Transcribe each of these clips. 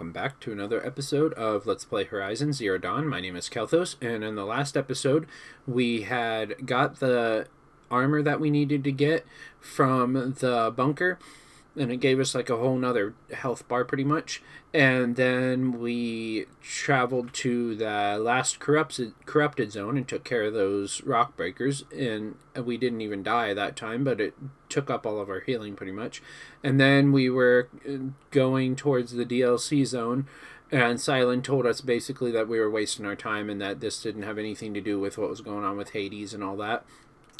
welcome back to another episode of Let's Play Horizon Zero Dawn. My name is Kelthos, and in the last episode, we had got the armor that we needed to get from the bunker, and it gave us like a whole nother health bar pretty much. And then we traveled to the last corrupted zone and took care of those rock breakers, and we didn't even die that time, but it took up all of our healing pretty much. And then we were going towards the DLC zone, and Silent told us basically that we were wasting our time and that this didn't have anything to do with what was going on with Hades and all that.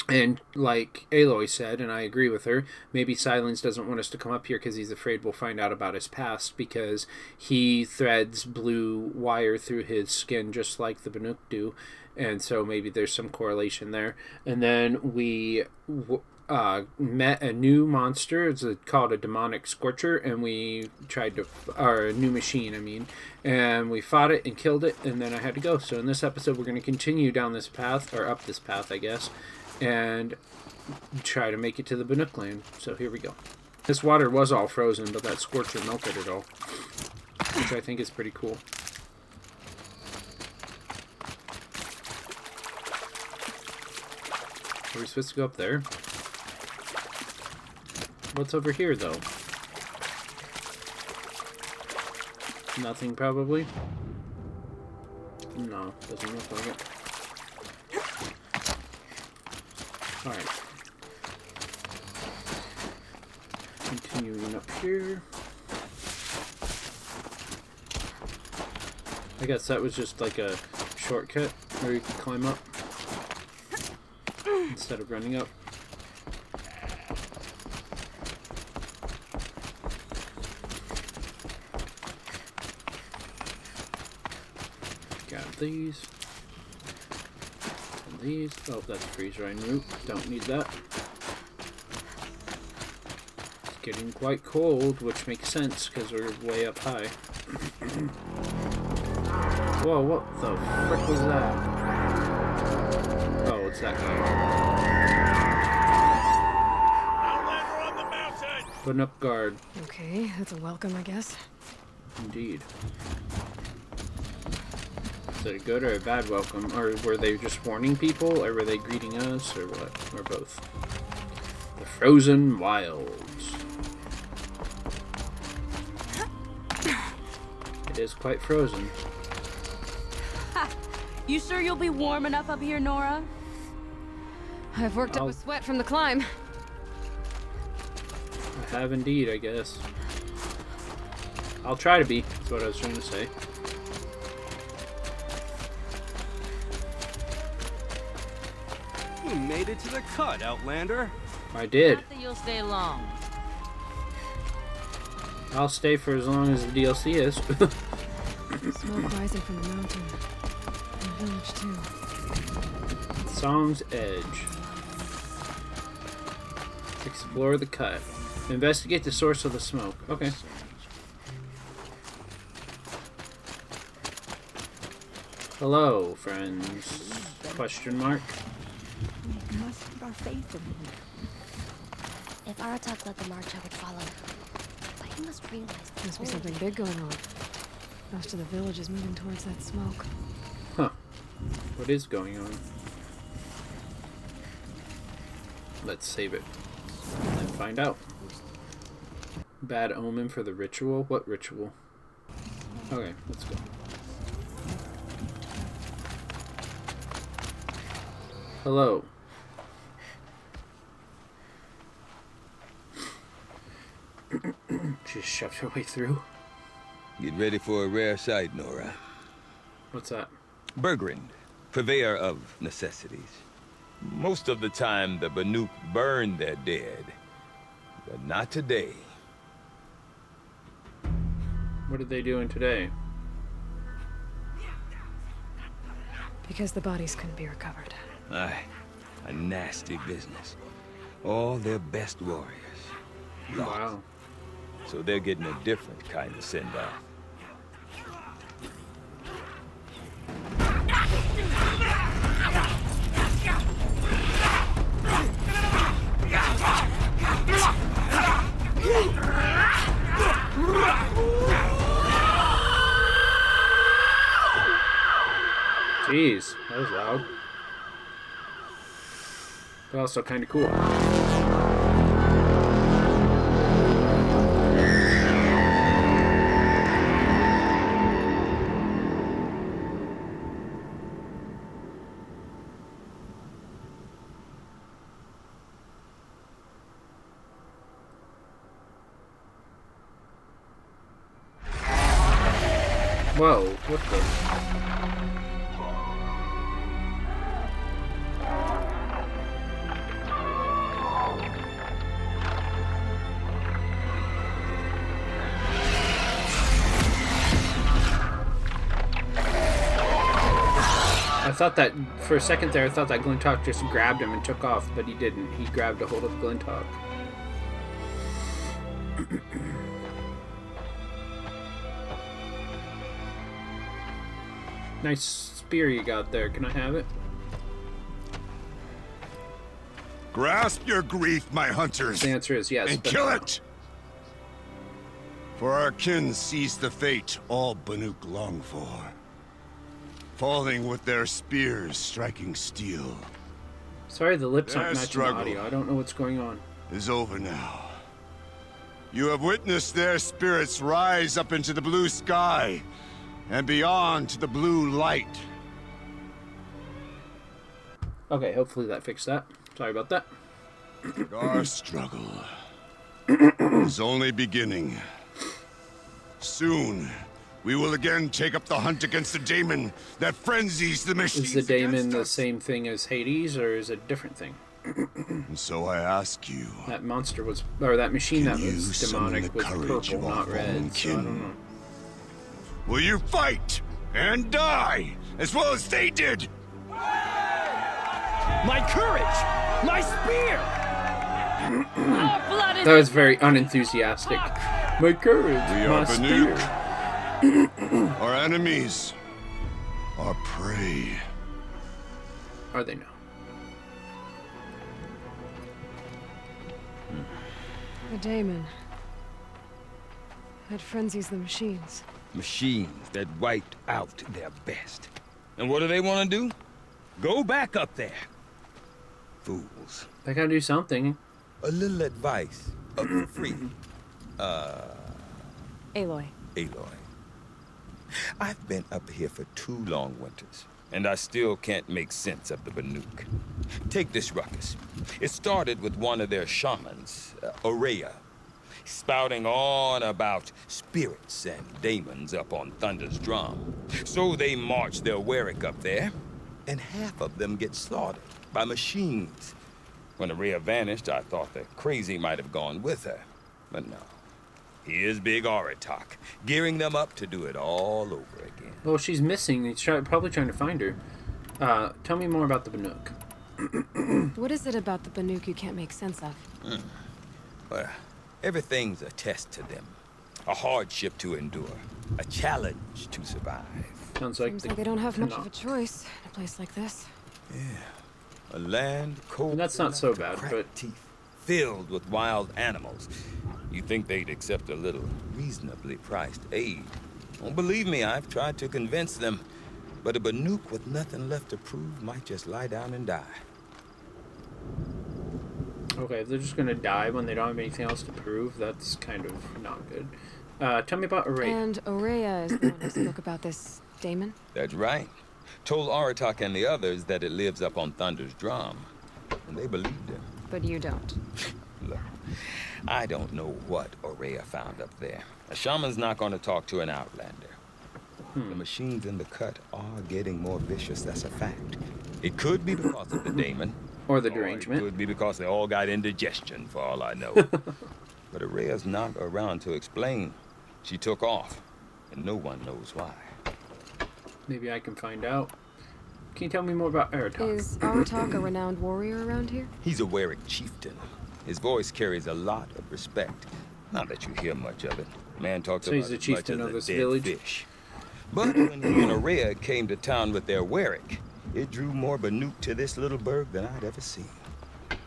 And like Aloy said, and I agree with her, maybe Silence doesn't want us to come up here because he's afraid we'll find out about his past, because he threads blue wire through his skin just like the Banuk do, and so maybe there's some correlation there. And then we met a new monster. It's called a demonic scorcher, and we tried to, or a new machine, I mean, and we fought it and killed it, and then I had to go. So in this episode, we're going to continue down this path, or up this path, I guess, and try to make it to the Banuk land. So here we go. This water was all frozen, but that scorcher melted it all, which I think is pretty cool. Are we supposed to go up there? What's over here, though? Nothing, probably? No, doesn't look like it. Alright. Continuing up here. I guess that was just like a shortcut where you could climb up instead of running up. Got these. And these. Oh, that's freeze rain root. Don't need that. It's getting quite cold, which makes sense because we're way up high. Whoa, what the frick was that? Oh, it's that guy. Putting up guard. Okay, that's a welcome, I guess. Indeed. Is it a good or a bad welcome? Or were they just warning people? Or were they greeting us? Or what? Or both? The Frozen Wilds. It is quite frozen. Ha! You sure you'll be warm enough up here, Nora? I've worked up a sweat from the climb. I have indeed, I guess. I'll try to be, that's what I was trying to say. You made it to the cut, Outlander. I did. Not that you'll stay long. I'll stay for as long as the DLC is. Smoke rising from the mountain. And the village, too. Song's Edge. Explore the cut. Investigate the source of the smoke. Okay. Hello, friends. Question mark. We must keep our faith in him. If Aratak led the march, I would follow. But he must realize Must be something big going on. Most of the village is moving towards that smoke. Huh. What is going on? Let's save it and find out. Bad omen for the ritual? What ritual? Okay, let's go. Hello. She shoved her way through. Get ready for a rare sight, Nora. What's that? Bergrind, purveyor of necessities. Most of the time, the Banuk burn their dead. But not today. What are they doing today? Because the bodies couldn't be recovered. Aye, a nasty business. All their best warriors. Lost. Wow. So they're getting a different kind of send-off. Jeez, that was loud. But also kind of cool. Whoa, what the? I thought that, for a second there, I thought that Glinthawk just grabbed him and took off, but he didn't. He grabbed a hold of Glinthawk. Nice spear you got there. Can I have it? Grasp your grief, my hunters. The answer is yes. And but kill it! For our kin sees the fate all Banuk long for. Falling with their spears striking steel. Sorry, the lips aren't Their matching the struggle audio. I don't know what's going on. is over now. You have witnessed their spirits rise up into the blue sky and beyond to the blue light. Okay, hopefully that fixed that. Sorry about that. But our struggle is only beginning. Soon, we will again take up the hunt against the daemon that frenzies the machines. Is the daemon against the us. same thing as Hades, or is it a different thing? And so I ask you, That monster was, or that machine Can that you was summon demonic the was courage purple, of our not fallen red. So I kin? don't know. will you fight and die as well as they did? My courage! My spear! Our blood is That was very unenthusiastic. My courage, We my are spear. Banuk. Our enemies are prey. Are they now? The daemon. That frenzies the machines. Machines that wiped out their best. And what do they want to do? Go back up there. Fools. They gotta do something. A little advice up for free. Aloy. Aloy. I've been up here for 2 long winters, and I still can't make sense of the Banuk. Take this ruckus. It started with one of their shamans, Aurea, spouting on about spirits and daemons up on Thunder's drum. So they march their Warwick up there, and half of them get slaughtered by machines. When Aurea vanished, I thought the crazy might have gone with her, but no. Here's Big Aratak, gearing them up to do it all over again. Well, she's missing. He's probably trying to find her. Tell me more about the Banuk. What is it about the Banuk you can't make sense of? Well, everything's a test to them. A hardship to endure. A challenge to survive. Sounds like Seems like they don't have much of a cannot. choice in a place like this. A land cold. And that's not enough so to bad, crack but- teeth, filled with wild animals. You think they'd accept a little reasonably priced aid? Well, believe me, I've tried to convince them. But a Banuk with nothing left to prove might just lie down and die. Okay, if they're just gonna die when they don't have anything else to prove, that's kind of not good. Tell me about Aurea. And Aurea is the one who spoke about this daemon? That's right. Told Aratak and the others that it lives up on Thunder's drum. And they believed him. But you don't. Look, I don't know what Aurea found up there. A shaman's not going to talk to an outlander. The machines in the cut are getting more vicious, that's a fact. It could be because of the daemon. Or the Or it derangement. could be because they all got indigestion, for all I know. But Aurea's not around to explain. She took off, and no one knows why. Maybe I can find out. Can you tell me more about Aratak? Is Aratak a renowned warrior around here? He's a Warwick chieftain. His voice carries a lot of respect. Not that you hear much of it. Man talks So about he's the as much chieftain as of a this dead village? fish. But when he and Aurea came to town with their Warwick, it drew more Banuk to this little burg than I'd ever seen.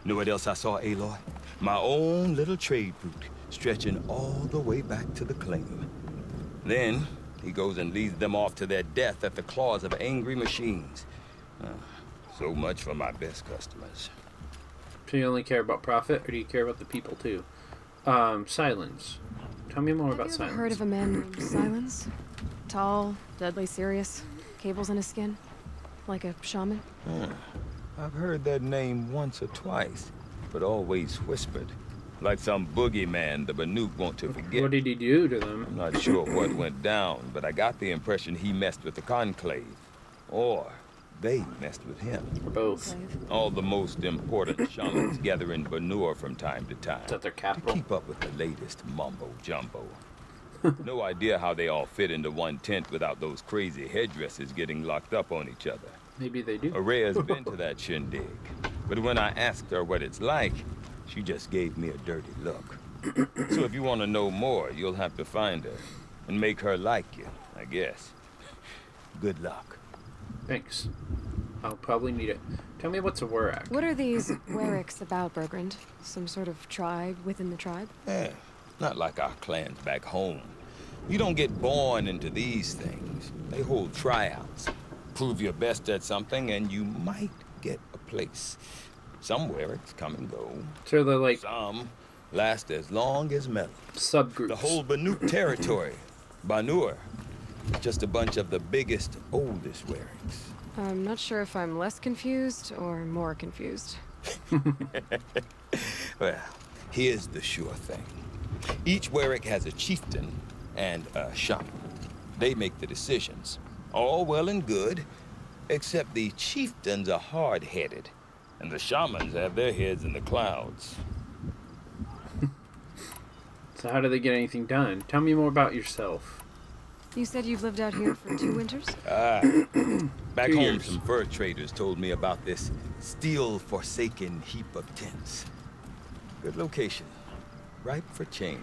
Know what else I saw, Aloy? My own little trade route, stretching all the way back to the claim. Then, he goes and leads them off to their death at the claws of angry machines. So much for my best customers. So you only care about profit, or do you care about the people too? Silence. Tell me more about Have you ever Silence. heard of a man named Silence? Tall, deadly serious, cables in his skin, like a shaman. I've heard that name once or twice, but always whispered. Like some boogeyman the Banuk want to forget. What did he do to them? I'm not sure what went down, but I got the impression he messed with the Conclave. Or they messed with him. Or both? All the most important shamans gather in Banur from time to time. Is that their To capital? keep up with the latest mumbo-jumbo. No idea how they all fit into one tent without those crazy headdresses getting locked up on each other. Maybe they do. Araya's been to that shindig, but when I asked her what it's like, she just gave me a dirty look. So if you want to know more, you'll have to find her and make her like you, I guess. Good luck. Thanks. I'll probably need it. Tell me what's a Warak. What are these Wericks about, Bergrand? Some sort of tribe within the tribe? Yeah, not like our clans back home. You don't get born into these things. They hold tryouts. Prove your best at something and you might get a place. Some Wericks come and go. So they're like Some last as long as metal. subgroups. The whole Banuk territory, Banur, just a bunch of the biggest, oldest Wericks. I'm not sure if I'm less confused or more confused. Well, here's the sure thing. Each Werick has a chieftain and a shaman. They make the decisions. All well and good, except the chieftains are hard-headed, and the shamans have their heads in the clouds. So how do they get anything done? Tell me more about yourself. You said you've lived out here for 2 winters? Back 2 home, years. some fur traders told me about this steel-forsaken heap of tents. Good location. Ripe for change.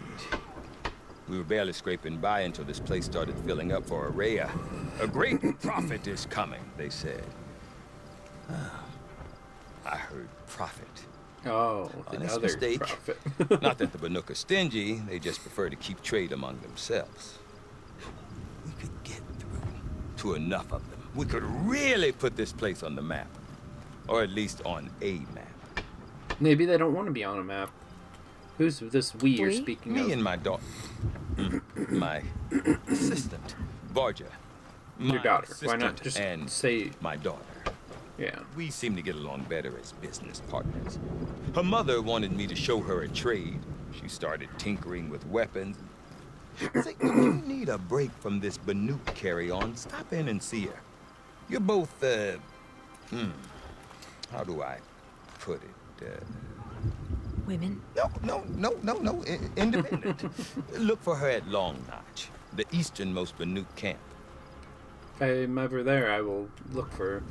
We were barely scraping by until this place started filling up for Araya. A great prophet is coming, they said. I heard prophet. Oh, the Honest other mistake. prophet. Not that the Banuk are stingy, they just prefer to keep trade among themselves. We could get through to enough of them. We could really put this place on the map. Or at least on a map. Maybe they don't want to be on a map. Who's this we you're We? speaking Me of? and my daughter. My assistant, Varja. Your My daughter. Why not assistant just and say, my daughter. yeah. We seem to get along better as business partners. Her mother wanted me to show her a trade. She started tinkering with weapons. Say, when you need a break from this Banuk carry-on, stop in and see her. You're both, how do I put it? Women? No, independent. Look for her at Long Notch, the easternmost Banuk camp. If I'm ever there, I will look for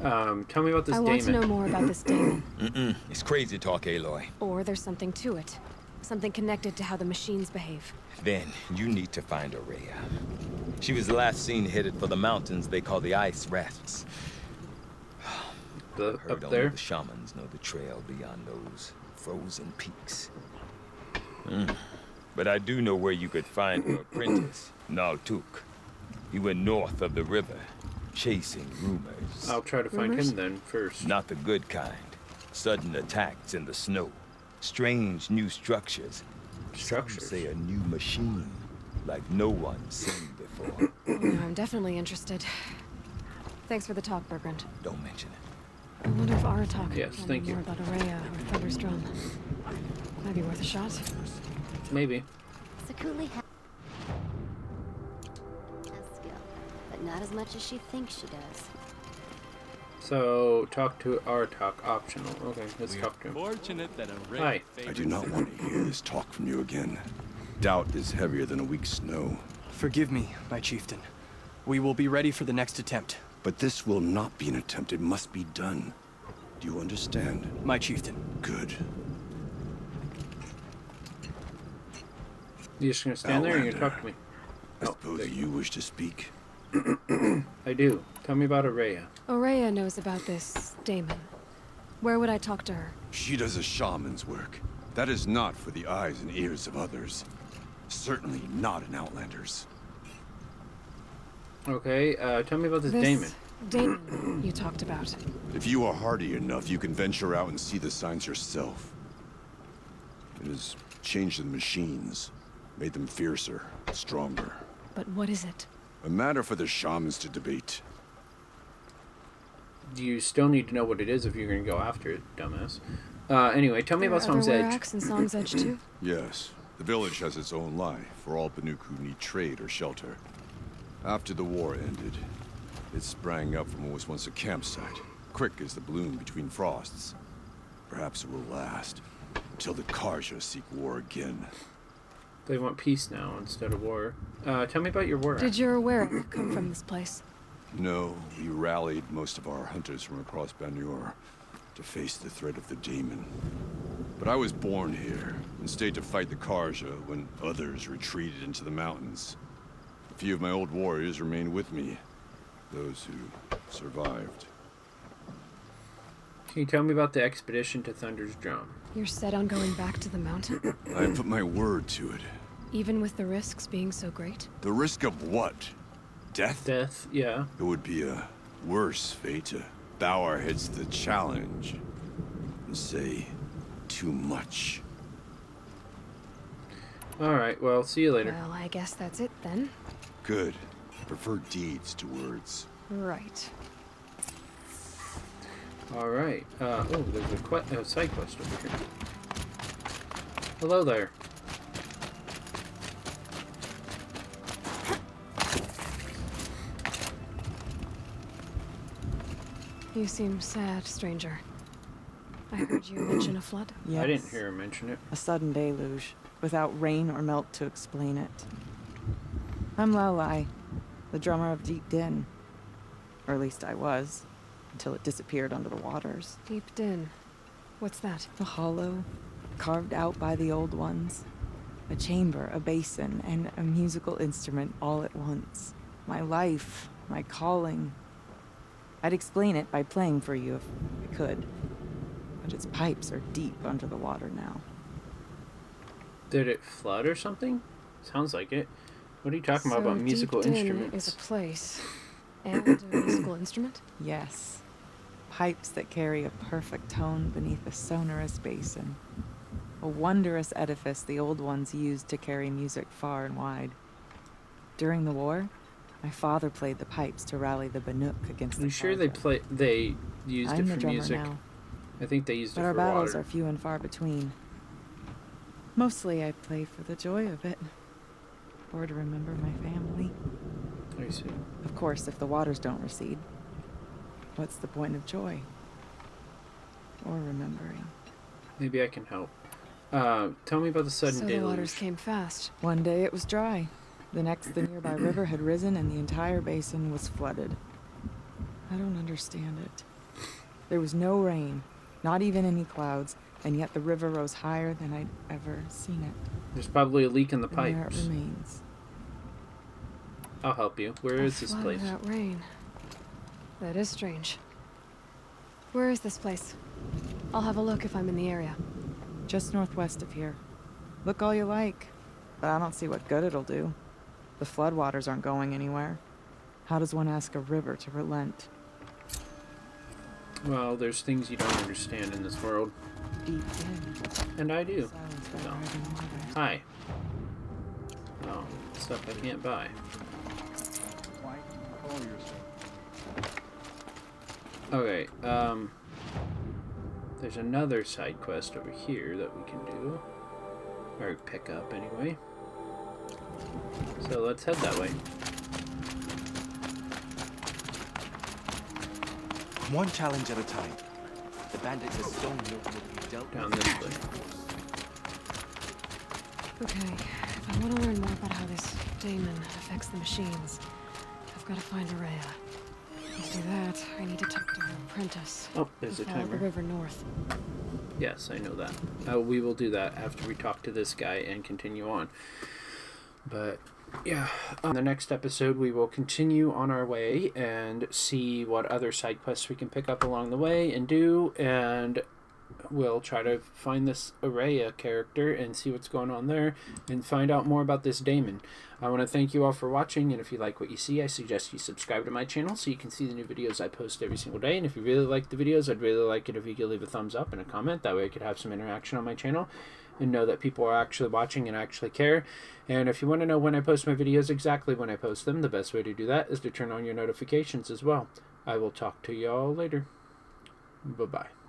her. Tell me about this I want to Damon. know more about this Damon. It's crazy talk, Aloy. Or there's something to it. Something connected to how the machines behave. Then you need to find Araya. She was last seen headed for the mountains they call the Ice Rafts. The, Heard up only there? the shamans know the trail beyond those frozen peaks. But I do know where you could find her apprentice, Naltuk. He went north of the river, chasing rumors. I'll try to find Rumors? him then first. Not the good kind. Sudden attacks in the snow. Strange new structures. Structures? Some say a new machine, like no one's seen before. Oh, no, I'm definitely interested. Thanks for the talk, Bergrand. Don't mention it. I wonder if Aratak Yes, can thank know more you. about Araya or Featherstrom. Might be worth a shot. Maybe. Sakuli has skill, but not as much as she thinks she does. So, talk to Artok, optional. Okay, let's talk to him. Fortunate that a Hi. I do not want to hear this talk from you again. Doubt is heavier than a week's snow. Forgive me, my chieftain. We will be ready for the next attempt. But this will not be an attempt. It must be done. Do you understand? My chieftain. Good. You just gonna stand there and you Outlander. talk to me? I Oh, suppose there you wish to speak. I do. Tell me about Araya. Araya knows about this Damon. Where would I talk to her? She does a shaman's work. That is not for the eyes and ears of others. Certainly not an outlander's. Okay, tell me about this This Damon. Damon you talked about. If you are hardy enough, you can venture out and see the signs yourself. It has changed the machines, made them fiercer, stronger. But what is it? A matter for the shamans to debate. You still need to know what it is if you're going to go after it, dumbass. Anyway, tell me There about are other Song's Edge. warracks in Song's Edge too? Yes, the village has its own life for all Banuk who need trade or shelter. After the war ended, it sprang up from what was once a campsite, quick as the bloom between frosts. Perhaps it will last, until the Karja seek war again. They want peace now instead of war. Tell me about your war. Did your wearer come from this place? No, we rallied most of our hunters from across Banur to face the threat of the demon. But I was born here and stayed to fight the Karja when others retreated into the mountains. A few of my old warriors remained with me, those who survived. Can you tell me about the expedition to Thunder's Drum? You're set on going back to the mountain? I put my word to it. Even with the risks being so great? The risk of what? Death? Death, yeah. It would be a worse fate to bow our heads to the challenge and say too much. Alright, well, see you later. Well, I guess that's it then. Good. Prefer deeds to words. Right. Alright, oh, there's a side quest over here. Hello there. You seem sad, stranger. I heard you mention a flood. Yes. I didn't hear her mention it. A sudden deluge, without rain or melt to explain it. I'm Lelai, the drummer of Deep Din. Or at least I was, until it disappeared under the waters. Deep Din. What's that? A hollow, carved out by the old ones. A chamber, a basin, and a musical instrument all at once. My life, my calling. I'd explain it by playing for you if I could. But its pipes are deep under the water now. Did it flood or something? Sounds like it. What are you talking about So musical Deep Din instruments? is a place. And a musical instrument? Yes. Pipes that carry a perfect tone beneath a sonorous basin. A wondrous edifice the old ones used to carry music far and wide. During the war, my father played the pipes to rally the Banuk against the Are you sure they Karja. they used I'm it the for drummer music? now, I think they used but it our for battles water. are few and far between. Mostly I play for the joy of it, or to remember my family. I see. Of course, if the waters don't recede, what's the point of joy? Or remembering? Maybe I can help. Tell me about the sudden So deluge. the waters came fast. One day it was dry. The next, the nearby river had risen and the entire basin was flooded. I don't understand it. There was no rain, not even any clouds, and yet the river rose higher than I'd ever seen it. There's probably a leak in the And there it pipes. remains. I'll help you. Where A is this flood place? without rain. That is strange. Where is this place? I'll have a look if I'm in the area. Just northwest of here. Look all you like, but I don't see what good it'll do. The floodwaters aren't going anywhere. How does one ask a river to relent? Well, there's things you don't understand in this world. Deep in. And I do. Silence by No. rising water. Hi. Oh, stuff I can't buy. Okay, there's another side quest over here that we can do. Or pick up anyway. So let's head that way. One challenge at a time. The bandits are stone milk will be dealt Down with. this way. Okay, if I want to learn more about how this daemon affects the machines, I've got to find Araya. To do that, I need to talk to her apprentice. Oh, there's a Follow the timer. river north. Yes, I know that. We will do that after we talk to this guy and continue on. But, yeah. On the next episode, we will continue on our way and see what other side quests we can pick up along the way and do. And we'll try to find this Araya character and see what's going on there and find out more about this Damon. I want to thank you all for watching, and if you like what you see, I suggest you subscribe to my channel so you can see the new videos I post every single day. And if you really like the videos, I'd really like it if you could leave a thumbs up and a comment. That way I could have some interaction on my channel and know that people are actually watching and actually care. And if you want to know when I post my videos, exactly when I post them, the best way to do that is to turn on your notifications as well. I will talk to y'all later. Bye-bye.